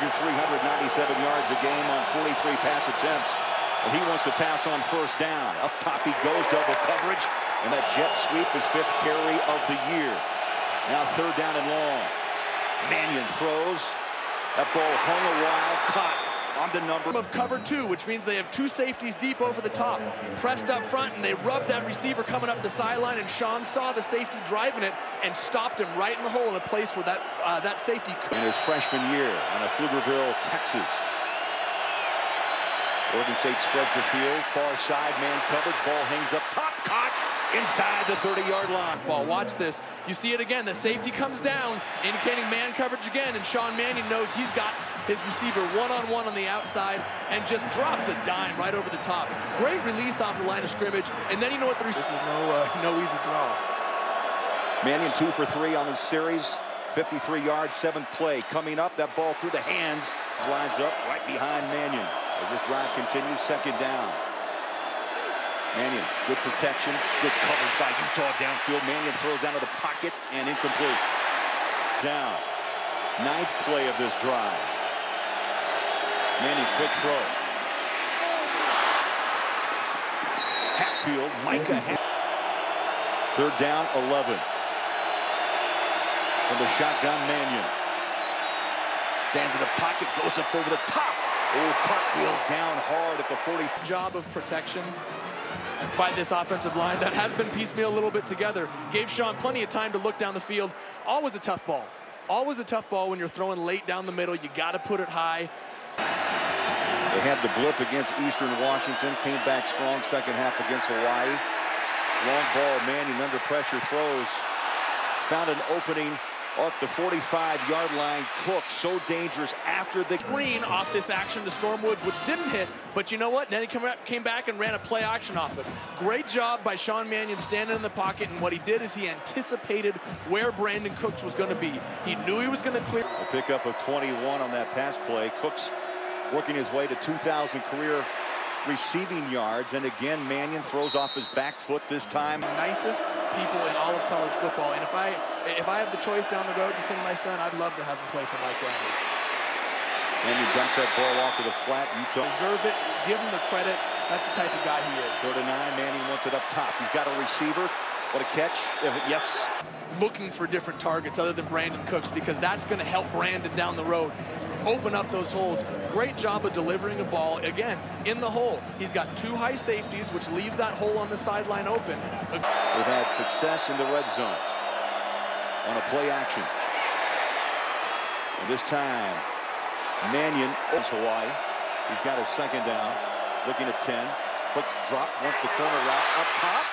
averages 397 yards a game on 43 pass attempts. And he wants to pass on first down. Up top he goes, double coverage. And that jet sweep is 5th carry of the year. Now 3rd down and long. Mannion throws. That ball hung a while, caught on the number of cover 2, which means they have 2 safeties deep over the top, pressed up front, and they rubbed that receiver coming up the sideline, and Sean saw the safety driving it and stopped him right in the hole in a place where that safety could. In his freshman year on a Pflugerville, Texas. Oregon State spreads the field, far side, man coverage, ball hangs up top, caught inside the 30-yard line. Ball, watch this. You see it again. The safety comes down, indicating man coverage again, and Sean Mannion knows he's got his receiver one-on-one on the outside and just drops a dime right over the top. Great release off the line of scrimmage, and then you know what the... This is no easy draw. Mannion 2 for 3 on the series, 53 yards, 7th play. Coming up, that ball through the hands. Lines up right behind Mannion. As this drive continues, 2nd down. Mannion, good protection, good coverage by Utah downfield. Mannion throws down to the pocket and incomplete. Down. 9th play of this drive. Mannion, quick throw. Hatfield, Micah. 3rd down, 11. From the shotgun, Mannion. Stands in the pocket, goes up over the top. Oh, cartwheel down hard at the 40. Job of protection by this offensive line that has been piecemeal a little bit together. Gave Sean plenty of time to look down the field. Always a tough ball. Always a tough ball when you're throwing late down the middle. You got to put it high. They had the blip against Eastern Washington. Came back strong 2nd half against Hawaii. Long ball, Mannion under pressure throws. Found an opening off the 45-yard line. Cook so dangerous after the green off this action to Stormwoods, which didn't hit, but you know what? Then he came back and ran a play action off it. Great job by Sean Mannion standing in the pocket, and what he did is he anticipated where Brandon Cooks was going to be. He knew he was going to clear. A pickup of 21 on that pass play. Cooks working his way to 2,000 career receiving yards, and again Mannion throws off his back foot this time. Nicest people in all of college football, and if I have the choice down the road to send my son, I'd love to have him play for Mike Riley. Mannion dumps that ball off to the flat. Utah deserve it. Give him the credit. That's the type of guy he is. 3rd and 9. Mannion wants it up top. He's got a receiver. What a catch! Yes. Looking for different targets other than Brandon Cooks, because that's going to help Brandon down the road. Open up those holes. Great job of delivering a ball, again, in the hole. He's got 2 high safeties, which leaves that hole on the sideline open. They've had success in the red zone on a play action. And this time, Mannion owes Hawaii. He's got his 2nd down, looking at 10. Cooks drop, wants the corner route up top.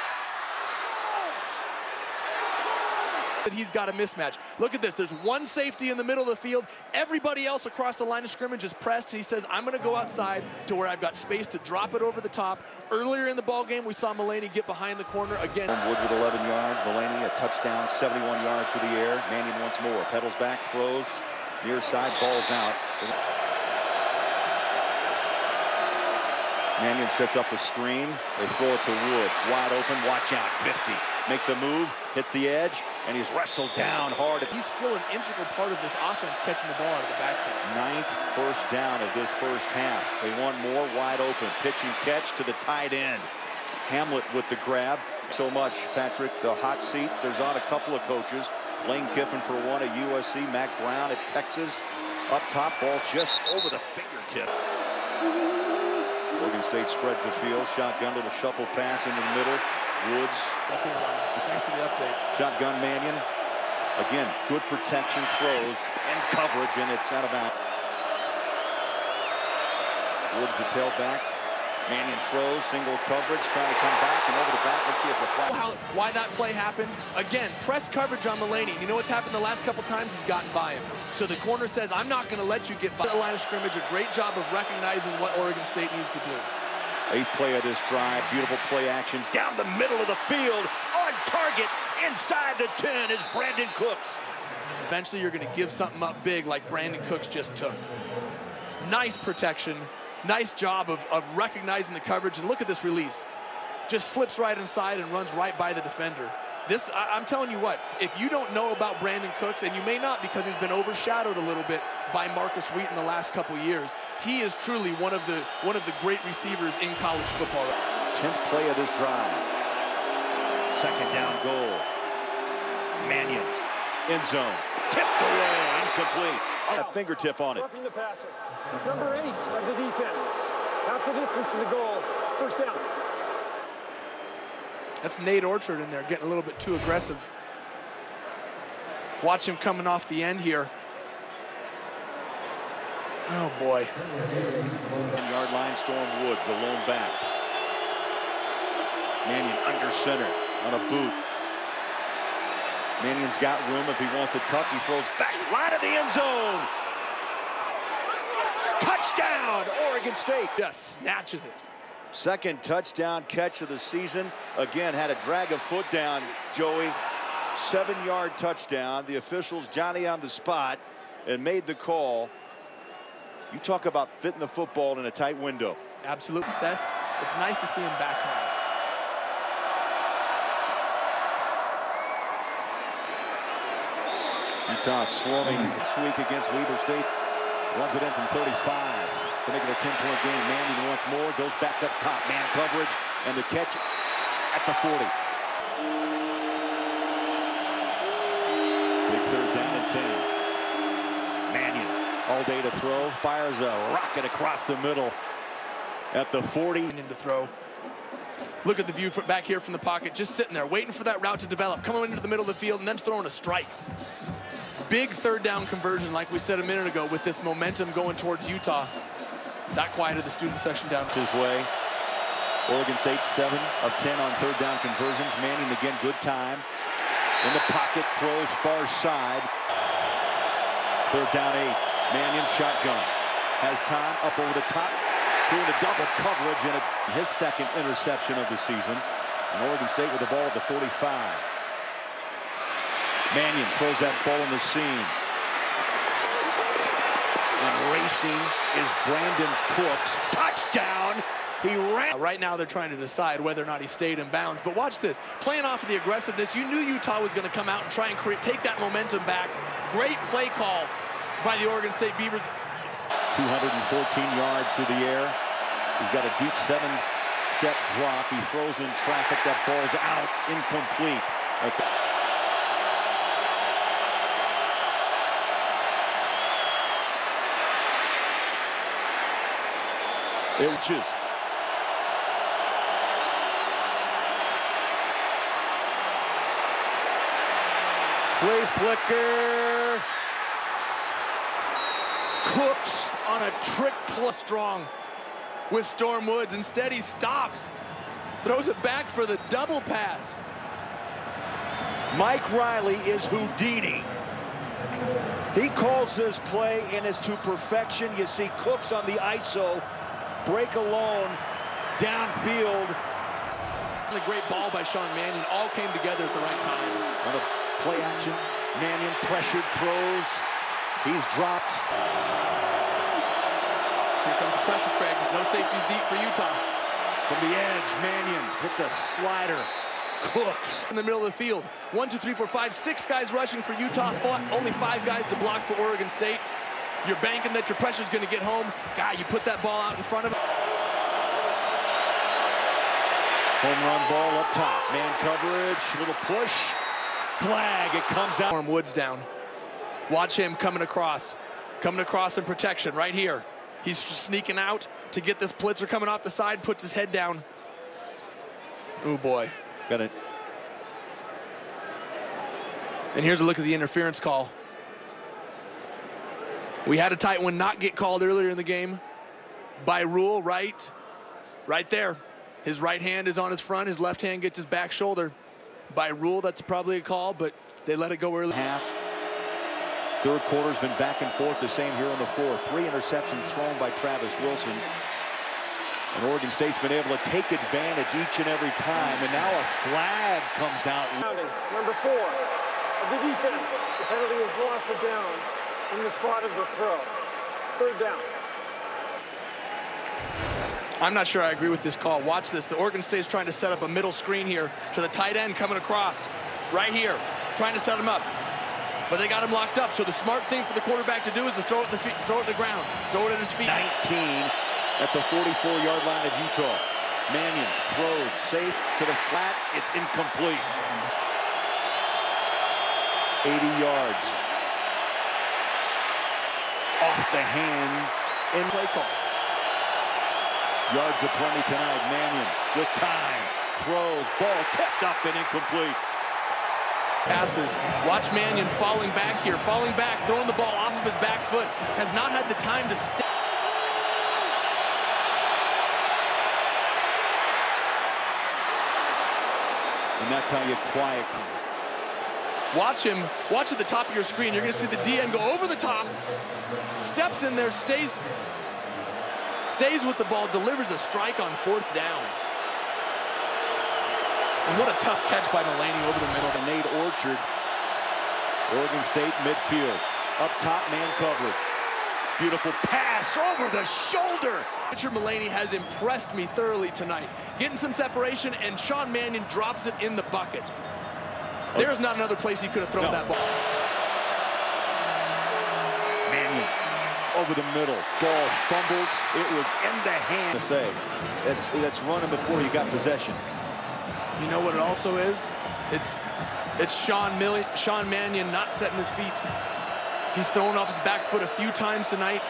He's got a mismatch. Look at this. There's 1 safety in the middle of the field. Everybody else across the line of scrimmage is pressed. And he says, I'm going to go outside to where I've got space to drop it over the top. Earlier in the ball game, we saw Mullaney get behind the corner again. Woods with 11 yards. Mullaney a touchdown, 71 yards through the air. Mannion once more. Pedals back, throws. Near side, balls out. Mannion sets up a screen. They throw it to Woods. Wide open. Watch out. 50. Makes a move. Hits the edge. And he's wrestled down hard. He's still an integral part of this offense, catching the ball out of the backfield. 9th first down of this first half. They want more. Wide open. Pitch and catch to the tight end. Hamlet with the grab. So much, Patrick. The hot seat. There's on a couple of coaches. Lane Kiffin for one at USC. Mac Brown at Texas. Up top, ball just over the fingertip. Oregon State spreads the field. Shotgun, little shuffle pass into the middle. Woods. Thanks for the update. Shotgun Mannion. Again, good protection, throws, and coverage, and it's out of bounds. Woods a tailback. Mannion throws, single coverage, trying to come back and over the back. Let's see if the flag. Why that play happened? Again, press coverage on Mullaney. You know what's happened the last couple times? He's gotten by him. So the corner says, I'm not going to let you get by the line of scrimmage. A great job of recognizing what Oregon State needs to do. 8th play of this drive. Beautiful play action down the middle of the field. On target inside the 10 is Brandon Cooks. Eventually you're going to give something up big like Brandon Cooks just took. Nice protection. Nice job of recognizing the coverage. And look at this release. Just slips right inside and runs right by the defender. I'm telling you what, if you don't know about Brandon Cooks, and you may not because he's been overshadowed a little bit by Marcus Wheat in the last couple years, he is truly one of the great receivers in college football. 10th play of this drive. Second down goal. Mannion, end zone, tipped away, incomplete. A fingertip on it. Roughing the passer. Number 8 of the defense. Half the distance to the goal. First down. That's Nate Orchard in there, getting a little bit too aggressive. Watch him coming off the end here. Oh, boy. 10-yard line, Storm Woods, the lone back. Mannion under center on a boot. Mannion's got room if he wants to tuck. He throws back, line of the end zone. Touchdown, Oregon State. Just snatches it. Second touchdown catch of the season. Again, had to drag a foot down, Joey. 7-yard touchdown. The officials, Johnny on the spot, and made the call. You talk about fitting the football in a tight window. Absolutely, Sess. It's nice to see him back home. Utah swarming this week against Weber State. Runs it in from 35 to make it a 10-point game. Mannion once more goes back up top. Man coverage and the catch at the 40. Big third down and 10. Mannion all day to throw. Fires a rocket across the middle at the 40. To throw. Look at the view back here from the pocket. Just sitting there waiting for that route to develop. Coming into the middle of the field and then throwing a strike. Big third down conversion, like we said a minute ago, with this momentum going towards Utah. That quieted the student section down. His way. Oregon State 7 of 10 on third down conversions. Mannion again, good time. In the pocket, throws far side. Third down 8. Mannion shotgun. Has time up over the top. Doing a double coverage and his second interception of the season. And Oregon State with the ball at the 45. Mannion throws that ball in the seam. And racing is Brandon Cooks. Touchdown! He ran. Right now they're trying to decide whether or not he stayed in bounds. But watch this. Playing off of the aggressiveness, you knew Utah was going to come out and try and take that momentum back. Great play call by the Oregon State Beavers. 214 yards through the air. He's got a deep 7-step drop. He throws in traffic. That ball's out, incomplete. Ilches. Flea flicker. Cooks on a trick plus strong with Storm Woods. Instead, he stops. Throws it back for the double pass. Mike Riley is Houdini. He calls this play and it's to perfection. You see Cooks on the ISO, break alone, downfield. A great ball by Sean Mannion. All came together at the right time. On a play action, Mannion pressured, throws. He's dropped. Here comes the pressure, Craig. No safeties deep for Utah. From the edge, Mannion hits a slider. Cooks. In the middle of the field. 1, 2, 3, 4, 5, 6 guys rushing for Utah. Only 5 guys to block for Oregon State. You're banking that your pressure's going to get home. Guy, you put that ball out in front of him. Home run ball up top. Man coverage, little push. Flag, it comes out. Storm Woods down. Watch him coming across. Coming across in protection right here. He's sneaking out to get this blitzer coming off the side, puts his head down. Oh, boy. Got it. And here's a look at the interference call. We had a tight one not get called earlier in the game. By rule, right there. His right hand is on his front. His left hand gets his back shoulder. By rule, that's probably a call, but they let it go early. Half. Third quarter's been back and forth, the same here in the fourth. 3 interceptions thrown by Travis Wilson. And Oregon State's been able to take advantage each and every time. And now a flag comes out. Number 4 of the defense. The penalty is loss of down in the spot of the throw. Third down. I'm not sure I agree with this call. Watch this. The Oregon State's trying to set up a middle screen here to the tight end coming across. right here, trying to set him up. But they got him locked up, so the smart thing for the quarterback to do is to throw it at the ground, throw it at his feet. 19 at the 44-yard line of Utah. Mannion throws safe to the flat. It's incomplete. 80 yards. Off the hand in play call. Yards aplenty tonight. Mannion with time. Throws. Ball tipped up and incomplete. Passes. Watch Mannion falling back here. Falling back, throwing the ball off of his back foot. Has not had the time to step. And that's how you quiet. Watch him. Watch at the top of your screen. You're going to see the DN go over the top. Steps in there, stays with the ball, delivers a strike on 4th down. And what a tough catch by Mullaney over the middle. The Nate Orchard, Oregon State midfield. Up top, man coverage. Beautiful pass over the shoulder. Richard Mullaney has impressed me thoroughly tonight. Getting some separation, and Sean Mannion drops it in the bucket. There's not another place he could have thrown that ball. Mannion over the middle. Ball fumbled. It was in the hand. To say, that's running before you got possession. You know what it also is? It's Sean Mannion not setting his feet. He's thrown off his back foot a few times tonight.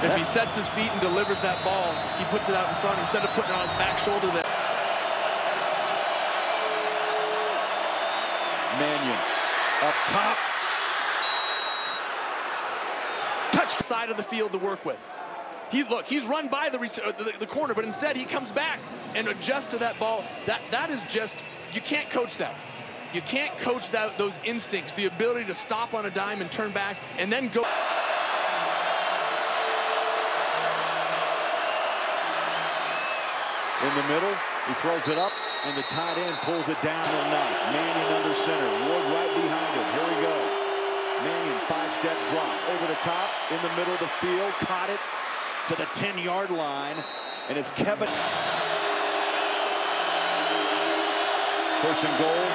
If he sets his feet and delivers that ball, he puts it out in front instead of putting it on his back shoulder there. Mannion up top. Touch the side of the field to work with. He's run by the corner, but instead he comes back and adjusts to that ball. That is just, you can't coach that. You can't coach those instincts, the ability to stop on a dime and turn back and then go. In the middle, he throws it up, and the tight end pulls it down or not. Mannion under center, Ward right behind him. Here we go. Mannion, 5-step drop over the top, in the middle of the field, caught it to the 10-yard line, and it's Kevin. First and goal.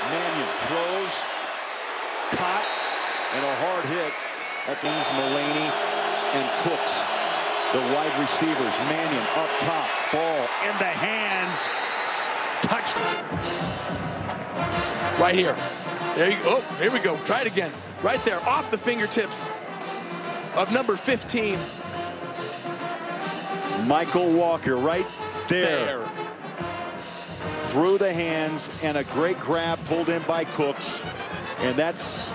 Mannion throws, caught, and a hard hit at these Mullaney and Cooks, the wide receivers. Mannion up top, ball in the hands, touched. Right here. There you go. Oh, here we go. Try it again. Right there, off the fingertips of number 15. Michael Walker right there. Through the hands, and a great grab pulled in by Cooks, and that's